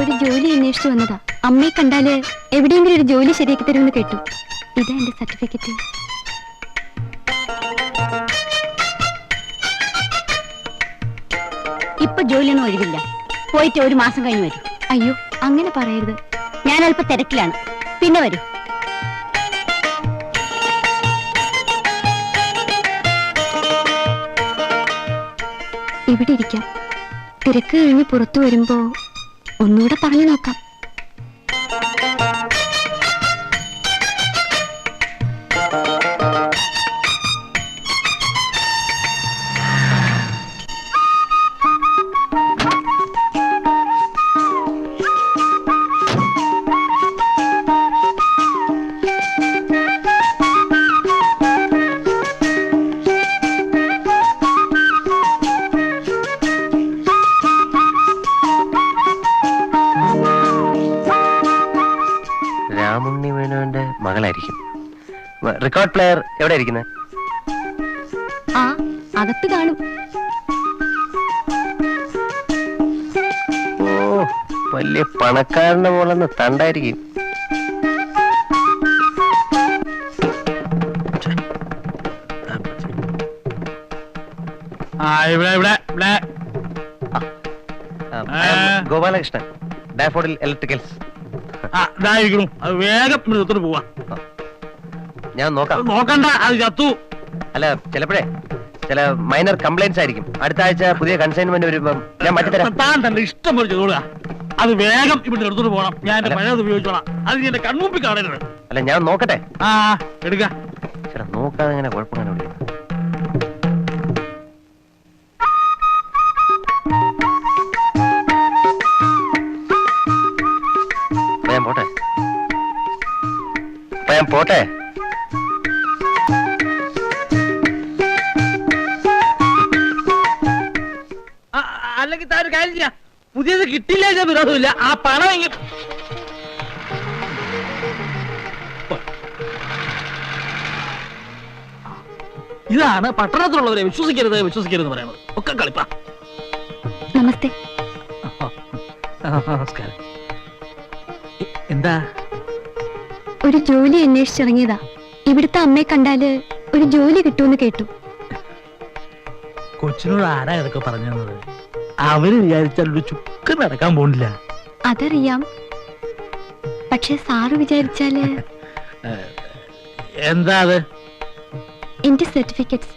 ഒരു ജോലി അന്വേഷിച്ചു വന്നതാ. അമ്മയെ കണ്ടാല് എവിടെയെങ്കിലും ഒരു ജോലി ശരിയാക്കി തരുമെന്ന് കേട്ടു. ഇതാ എന്റെ സർട്ടിഫിക്കറ്റ്. ഇപ്പൊ ജോലിയൊന്നും ഒഴിവില്ല, പോയിട്ട് ഒരു മാസം കഴിഞ്ഞ് വരും. അയ്യോ, അങ്ങനെ പറയരുത്. ഞാൻ അല്പം തിരക്കിലാണ്, പിന്നെ വരും. ഇവിടെ ഇരിക്കാം. തിരക്ക് കഴിഞ്ഞ് പുറത്തു വരുമ്പോ ഒന്നുകൂടെ പറഞ്ഞു നോക്കാം. മകളായിരിക്കും. റെക്കോർഡ് പ്ലെയർ എവിടെ ഇരിക്കുന്നത്? ആ, അകത്ത് കാണും. ഓ, വലിയ പണക്കാരന്റെ മോളെന്ന് തണ്ടായിരിക്കും. Gopalakrishnan, daffodil electricals. വേഗം പോവാ. ഞാൻ നോക്കാം. നോക്കണ്ട, അത് ചത്തു. അല്ല, ചിലപ്പോഴേ ചില മൈനർ കംപ്ലൈന്റ്സ് ആയിരിക്കും. അടുത്ത ആഴ്ച പുതിയ കൺസൈൻമെന്റ് വരുമ്പോ ഞാൻ മാറ്റിത്തരാം. താൻ തന്റെ ഇഷ്ടം പോലെ ചെയ്തോളുക. അത് വേഗം ഇവിടെ എടുത്തോട്ട് പോകണം. ഞാൻ എന്റെ പഴയത് ഉപയോഗിച്ചോളാം. അത് എന്റെ കൺമുമ്പിൽ കാണരുത്. അല്ല, ഞാൻ നോക്കട്ടെ. ആ, എടുക്ക. ചേട്ടാ, നോക്കാതെ ഇങ്ങനെ കുഴപ്പമില്ല. പോട്ടെ, ഞാൻ പോട്ടെ. അല്ലെങ്കിൽ താൻ ഒരു കാര്യം ചെയ്യാം, പുതിയത് കിട്ടില്ല വിരോധമില്ല. ആ പണം എങ്കിൽ ഇതാണ് പട്ടണത്തിലുള്ളവരെ വിശ്വസിക്കരുത് വിശ്വസിക്കരുത് പറയുന്നത്. ഒക്കെ കളിപ്പാ. നമസ്തേ. നമസ്കാരം. എന്താ? ഒരു ജോലി അന്വേഷിച്ചിറങ്ങിയതാ. ഇവിടുത്തെ അമ്മയെ കണ്ടാല് ഒരു ജോലി കിട്ടുമെന്ന് കേട്ടു. കൊച്ചിനോട് ആരാ ഇതൊക്കെ പറഞ്ഞു? അവര് വിചാരിച്ചാൽ ഒരു ചുക്ക് നടക്കാൻ പോണില്ല. അതറിയാം, പക്ഷെ സാറ് വിചാരിച്ചാല്. എന്താ അത്? എന്റെ സർട്ടിഫിക്കറ്റ്സ്.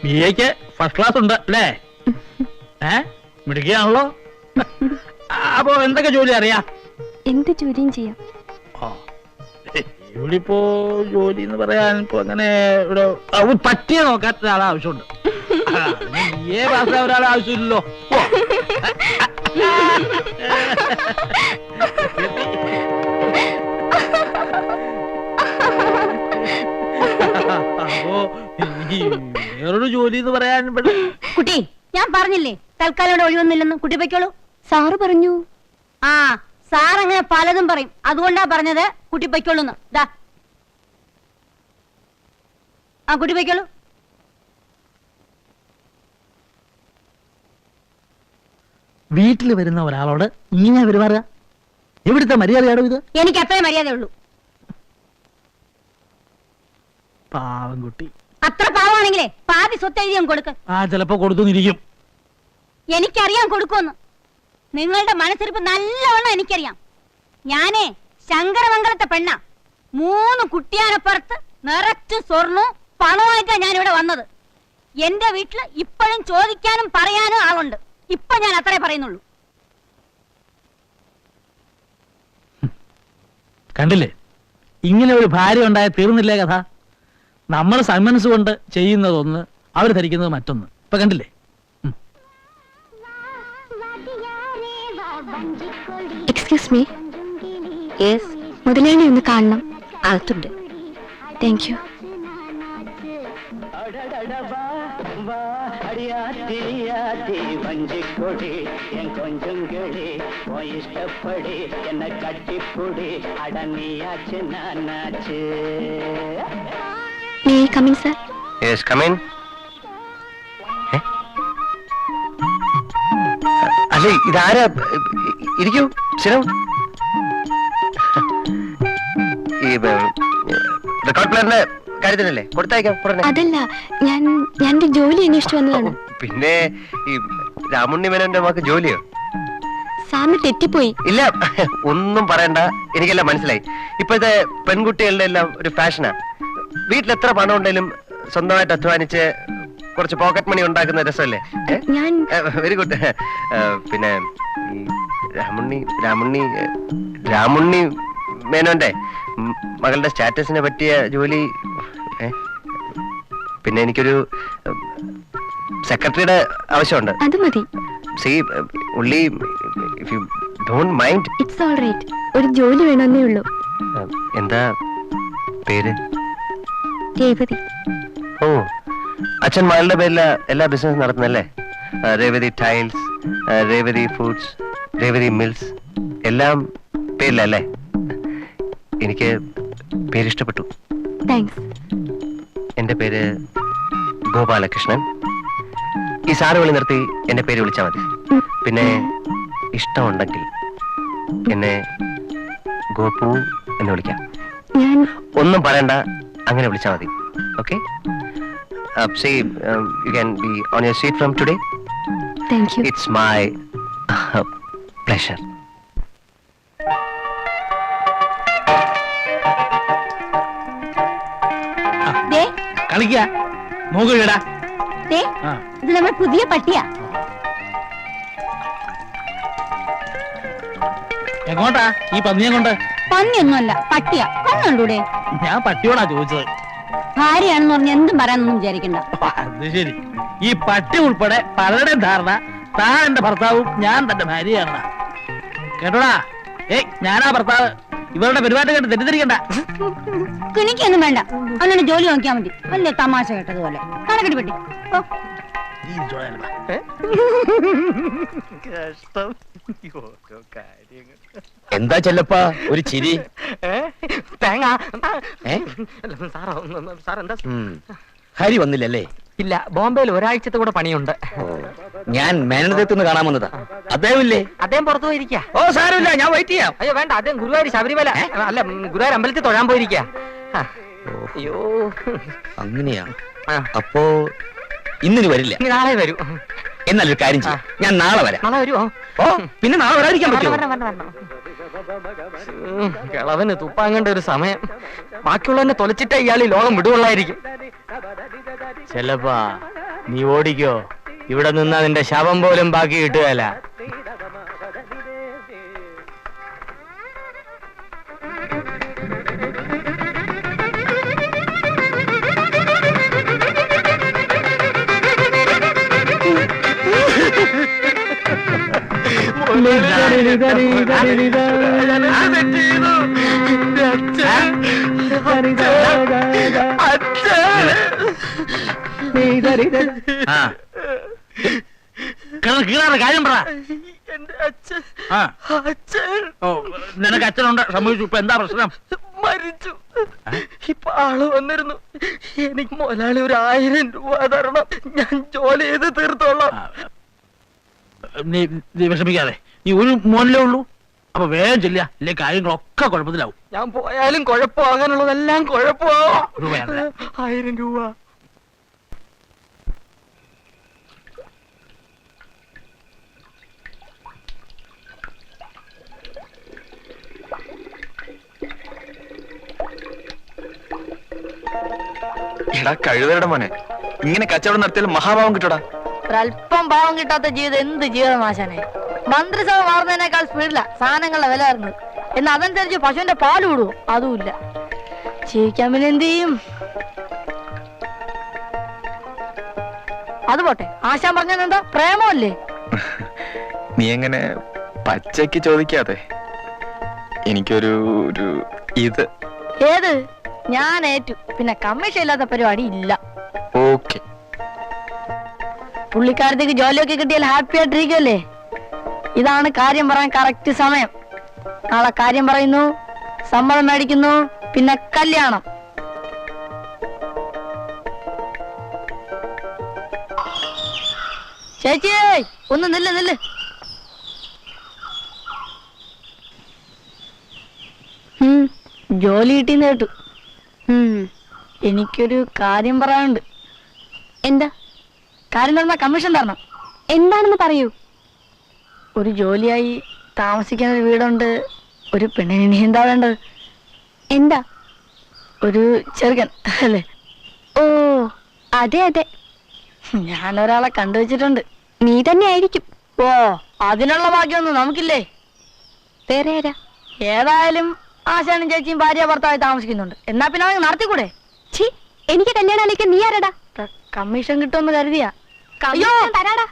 ബിഎക്ക് ഫസ്റ്റ് ക്ലാസ് ഉണ്ട് അല്ലേ? മിടുക്കിയാണല്ലോ. അപ്പൊ എന്തൊക്കെ ജോലി അറിയാം? എന്ത് ജോലിയും ചെയ്യാം. ഇവിടെ ഇപ്പോ ജോലി എന്ന് പറയാൻ ഇപ്പൊ അങ്ങനെ ഇവിടെ പറ്റിയ നോക്കാത്ത ഒരാളെ ആവശ്യമുണ്ട്. ബിഎ പാസ്സായ ഒരാളെ ആവശ്യമില്ലല്ലോ. അപ്പോ വേറൊരു ജോലി എന്ന് പറയാൻ കുട്ടി, ഞാൻ പറഞ്ഞില്ലേ തൽക്കാലം ഇവിടെ ഒഴിവൊന്നുമില്ലെന്ന്. കുട്ടി പൊയ്ക്കോളൂ. സാറ് പറഞ്ഞു. ആ, സാർ അങ്ങനെ പലതും പറയും. അതുകൊണ്ടാ പറഞ്ഞത് കുട്ടി പൊയ്ക്കോളൂന്ന്. ദാ, ആ കുട്ടി പൊയ്ക്കോളൂ. വീട്ടിൽ വരുന്ന ഒരാളോട് ഇങ്ങനെ പെരുമാറുക എവിടുത്തെ മര്യാദയാണോ ഇത്? എനിക്ക് അത്രേ മര്യാദയുള്ളൂ. പാവം കുട്ടി. അത്ര പാവാണെങ്കിലേ പാതി സ്വത്ത് എഴുതിയും കൊടുക്ക്. ആ, ചിലപ്പോ കൊടുത്തുന്നിരിക്കും. എനിക്കറിയാം കൊടുക്കുമെന്ന്. നിങ്ങളുടെ മനസ്സിരിപ്പ് നല്ലവണ്ണം എനിക്കറിയാം. ഞാനേ ശങ്കരമംഗലത്തെ പെണ്ണ. 3 കുട്ടിയാനപ്പുറത്ത് നിറച്ചും സ്വർണവും പണമായിട്ടാണ് ഞാൻ ഇവിടെ വന്നത്. എന്റെ വീട്ടില് ഇപ്പോഴും ചോദിക്കാനും പറയാനും ആളുണ്ട്. ഇപ്പൊ ഞാൻ അത്രേ പറയുന്നുള്ളൂ. കണ്ടില്ലേ, ഇങ്ങനെ ഒരു ഭാര്യ ഉണ്ടായ തീർന്നില്ലേ കഥ? നമ്മൾ സന്മനസ് കൊണ്ട് ചെയ്യുന്നതൊന്ന്, അവർ ധരിക്കുന്നത് മറ്റൊന്ന്. ഇപ്പൊ കണ്ടില്ലേ? Excuse me. യെസ്, മുതലാളി ഒന്ന് കാണണം. അകത്തുണ്ട്. Thank you. அடியாத்தி வஞ்சிக்கொடி என் கொஞ்சங்களே ഇഷ്ടപ്പെടി എന്നെ കട്ടിപ്പൊടി അടങ്ങിയാച്ച് നാനാച്ച്. May I coming sir? Yes come in. അല്ലേ ഇതാരാ? ഇരിക്കൂ, ശരി. ഈ റെക്കോർഡ് പ്ലെയറിന്റെ കാര്യത്തിനല്ലേ കൊടുത്തയക്കാം ഉടനെ. അതല്ല, ഞാൻ ഒരു ജോലി അന്വേഷിച്ചു വന്നതാണ്. പിന്നെ ഈ രാമുണ്ണി മേനോന്റെ മകൾക്ക് ജോലിയോ? സാറിന് തെറ്റിപ്പോയി. ഇല്ല, ഒന്നും പറയണ്ട, എനിക്കെല്ലാം മനസ്സിലായി. ഇപ്പോഴത്തെ പെൺകുട്ടികളുടെ എല്ലാം ഒരു ഫാഷനാ. വീട്ടിൽ എത്ര പണം ഉണ്ടെങ്കിലും സ്വന്തമായിട്ട് അധ്വാനിച്ച് കുറച്ച് പോക്കറ്റ് മണി ഉണ്ടാക്കുന്ന രസമല്ലേ? ഞാൻ വെരി ഗുഡ്. പിന്നെ ഈ രാമുണ്ണി മേനോന്റെ മകളുടെ സ്റ്റാറ്റസിനെ പറ്റിയ ജോലി. പിന്നെ എനിക്കൊരു സെക്രട്ടറിയുടെ ആവശ്യമുണ്ട്. അത് മതി. See, only if you don't mind. It's all right. ഒരു ജോലി വേണമെന്നേ ഉള്ളൂ. എന്താ പേര്? രേവതി. ഓ, അച്ഛൻ മകളുടെ പേരില എല്ലാ ബിസിനസ് നടത്തുന്നല്ലേ? Revathi tiles, Revathi foods, Revathi mills, എല്ലാം പേരിലല്ലേ? എനിക്ക് പേരിഷ്ടപ്പെട്ടു. താങ്ക്സ്. എന്റെ പേര് ഗോപാലകൃഷ്ണൻ. ഈ സാറ് വിളി നിർത്തി എന്റെ പേര് വിളിച്ചാൽ മതി. പിന്നെ ഇഷ്ടമുണ്ടെങ്കിൽ എന്നെ ഗോപു എന്ന് വിളിക്കാം. ഞാൻ ഒന്നും പറയണ്ട, അങ്ങനെ വിളിച്ചാൽ മതി. Okay? You can be on your seat from today. Thank you. It's my pleasure. ദേ, കളിക്ക നോക്കിടാ. ദേ, ഇത് നമ്മുടെ പുതിയ പട്ടിയാ. എങ്ങോട്ടാ ഈ പന്നിയെ കൊണ്ട്? പന്നിയൊന്നുമല്ല, പട്ടിയാ. കണ്ണുണ്ടൂടെ? ഞാൻ പട്ടിയോടാ ചോദിച്ചത്. ഭാര്യയാണെന്ന് പറഞ്ഞ എന്തും പറയാനൊന്നും വിചാരിക്കണ്ട. അത് ശരി. ഈ പട്ടി ഉൾപ്പെടെ പലരുടെയും ധാരണ താൻ എന്റെ ഭർത്താവും ഞാൻ തന്റെ ഭാര്യയാണ്. കേട്ടോടാ? ഞാനാ ഭർത്താവ്. ഇവരുടെ പെരുമാറ്റം കേട്ട് തെറ്റിദ്ധരിക്കണ്ട. എനിക്കൊന്നും വേണ്ട, അന്നെ ജോലി നോക്കിയാ മതി. വലിയ തമാശ കേട്ടതുപോലെ. കണക്കെട്ടി പെട്ടി. എന്താ ചെല്ലപ്പാ ഒരു ചിരി? തേങ്ങ ഹരി വന്നില്ലല്ലേ? ഇല്ല, ബോംബെയിൽ ഒരാഴ്ചത്തെ കൂടെ പണിയുണ്ട്. ഞാൻ മേനനതെത്തുനിന്ന് കാണാൻ വന്നതാ. അദ്ദേഹമില്ലേ? അദ്ദേഹം പുറത്തു പോയിരിക്കാ. ഓ സാരമില്ല, ഞാൻ വെയിറ്റ് ചെയ്യാം. അയ്യോ വേണ്ട, അദ്ദേഹം ഗുരുവായൂർ ശബരിമല അല്ല ഗുരുവായൂർ അമ്പലത്തിൽ തൊഴാൻ പോയിരിക്കാ. അയ്യോ, അങ്ങനെയാ? അപ്പോ ഇന്നിന് വരില്ല? ഇനി നാളെ വരൂ. എന്നാലൊരു കാര്യം ചെയ്യാം, ഞാൻ നാളെ വരാം. നാളെ വരുമോ? ഓ പിന്നെ നാളെ വരാതിരിക്കാൻ പറ്റുമോ? കിളവന് തുപ്പാങ്ങേണ്ട ഒരു സമയം. ബാക്കിയുള്ളവനെ തൊലച്ചിട്ടേ ഇയാൾ ഈ ലോകം വിടുകൊള്ളായിരിക്കും. ചെല്ലപ്പാ നീ ഓടിക്കോ, ഇവിടെ നിന്ന് അതിന്റെ ശവം പോലും ബാക്കി കിട്ടുകയല്ല. കാര്യം പറ. എന്റെ അച്ഛൻ നിനക്ക് അച്ഛനുണ്ട്, സംഭവിച്ചു. ഇപ്പൊ എന്താ പ്രശ്നം? മരിച്ചു. ഇപ്പൊ ആള് വന്നിരുന്നു. എനിക്ക് മുതലാളി ഒരു 1000 രൂപ തരണം. ഞാൻ ജോലി ചെയ്ത് തീർത്തോളാം. നീ വിഷമിക്കാതെ. നീ ഒരു മോനിലേ ഉള്ളൂ. അപ്പൊ വേഗം ചെല്ലുക, ഇല്ലേ കാര്യങ്ങളൊക്കെ കുഴപ്പത്തിലാവും. ഞാൻ പോയാലും കുഴപ്പമാകാനുള്ളതെല്ലാം കുഴപ്പമാവും. 1000 രൂപ. എടാ കഴിവരുടെ മോനെ, ഇങ്ങനെ കച്ചവടം നടത്തിയാൽ മഹാഭാവം കിട്ടൂടാ. ഒരല്പം ഭാവം കിട്ടാത്ത ജീവിതം എന്ത് ജീവിതമാശാനെ? മന്ത്രിസഭ മാറുന്നതിനേക്കാൾ സ്പീഡിലാ സാധനങ്ങളുടെ വില വരുന്നത്. എന്നാൽ അതനുസരിച്ച് പശുവിന്റെ പാല് വിടുവോ? അതുമില്ല. ജീവിക്കാൻ പിന്നെ എന്ത് ചെയ്യും? അത് പോട്ടെ, ആശാൻ പറഞ്ഞത് എന്താ? പ്രേമല്ലേ? നീ എങ്ങനെ പച്ചയ്ക്ക് ചോദിക്കാതെ എനിക്കൊരു ഇത്. ഏത്? ഞാൻ ഏറ്റു. പിന്നെ കമ്മീഷൻ ഇല്ലാത്ത പരിപാടി ഇല്ല. ഓക്കെ. പുള്ളിക്കാരത്തേക്ക് ജോലിയൊക്കെ കിട്ടിയാൽ ഹാപ്പി ആയിട്ടിരിക്കുമല്ലേ? ഇതാണ് കാര്യം പറയാൻ കറക്റ്റ് സമയം. നാളെ കാര്യം പറയുന്നു, സമ്മതം മേടിക്കുന്നു, പിന്നെ കല്യാണം. ചേച്ചി ഒന്ന് നില്ല്. ജോലി കിട്ടിന്ന് കേട്ടു. എനിക്കൊരു കാര്യം പറയാനുണ്ട്. എന്താ കാര്യം തന്നാ കമ്മീഷൻ തരണം. എന്താണെന്ന് പറയൂ. ഒരു ജോലിയായി താമസിക്കാൻ ഒരു വീടുണ്ട്. ഒരു പെണ്ണിന് എന്താ വേണ്ടത്? എന്താ? ഒരു ചെറുക്കൻ അല്ലേ? ഓ അതെ അതെ, ഞാനൊരാളെ കണ്ടുവച്ചിട്ടുണ്ട്. നീ തന്നെ ആയിരിക്കും. ഓ അതിനുള്ള ഭാഗ്യമൊന്നും നമുക്കില്ലേ? വേറെ ആരാ? ഏതായാലും ആശാനും ചേച്ചിയും ഭാര്യ ഭർത്താവായി താമസിക്കുന്നുണ്ട്. എന്നാ പിന്നെ അവർക്ക് നടത്തിക്കൂടെ? ഛീ, എനിക്ക് കല്യാണം ആലോചിക്കാൻ നീ ആരടാ? കമ്മീഷൻ കിട്ടുമെന്ന് കരുതിയാ. കമ്മീഷൻ തരാടാ.